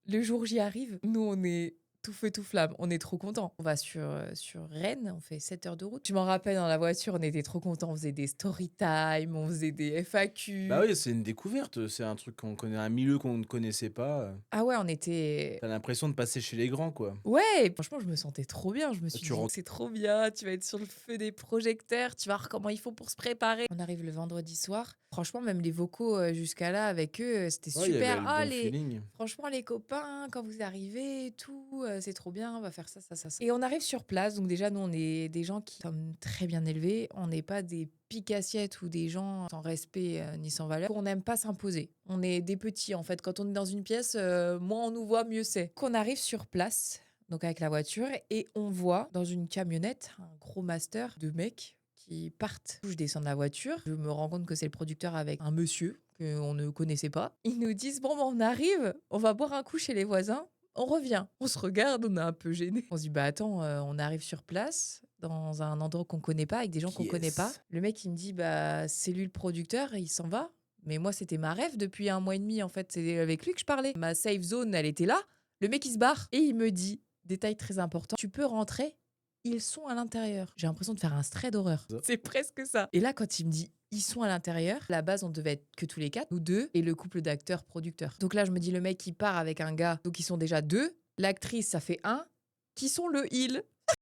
Le jour J arrive, nous, on est tout feu, tout flamme. On est trop contents. On va sur Rennes, on fait 7 heures de route. Je m'en rappelle dans la voiture, on était trop contents. On faisait des story time, on faisait des Bah, FAQ. oui, c'est une découverte, c'est un truc qu'on connaît un milieu qu'on ne connaissait pas, Ah ouais, on était tu l'impression de passer chez les grands, quoi. ouais, franchement, je me sentais trop bien. Je me Bah, suis tu dit: ren «C'est trop bien, tu vas être sur le feu des projecteurs, tu vas voir comment il faut pour se préparer». On arrive le vendredi soir. Franchement, même les vocaux, jusqu'à là avec eux, c'était Ouais, il y avait super: le «Ah bon les feeling. franchement les copains, quand vous arrivez et tout, c'est trop bien, on va faire ça, ça, ça, ça» et on arrive sur place, donc déjà nous, on est des gens qui sommes très bien élevés. On n'est pas des piques-assiettes ou des gens sans respect, ni sans valeur. On n'aime pas s'imposer. On est des petits, en fait. Quand on est dans une pièce, moins on nous voit, mieux c'est. Qu'on arrive sur place donc avec la voiture et on voit dans une camionnette un gros master de mecs qui partent. Je descends de la voiture, je me rends compte que c'est le producteur avec un monsieur qu'on ne connaissait pas. Ils nous disent: «Bon, bah, on arrive, on va boire un coup chez les voisins, on revient». On se regarde, on est un peu gênés. On se dit: «Bah, attends, on arrive sur place, dans un endroit qu'on connaît pas, avec des gens qu'on Qui connaît pas». est-ce? Le mec, il me dit: «Bah, c'est lui le producteur» et il s'en va. Mais moi, c'était ma ref depuis 1 mois et demi, en fait, c'est avec lui que je parlais. Ma safe zone, elle était là. Le mec, il se barre et il me dit: «Détail très important, tu peux rentrer, ils sont à l'intérieur». J'ai l'impression de faire un trait d'horreur. C'est presque ça. Et là, quand il me dit: «Ils sont à l'intérieur», à la base, on devait être que tous les 4, nous 2 et le couple d'acteurs-producteurs. Donc là, je me dis: «Le mec, il part avec un gars, donc ils sont déjà 2. L'actrice, ça fait 1. Qui sont le il?»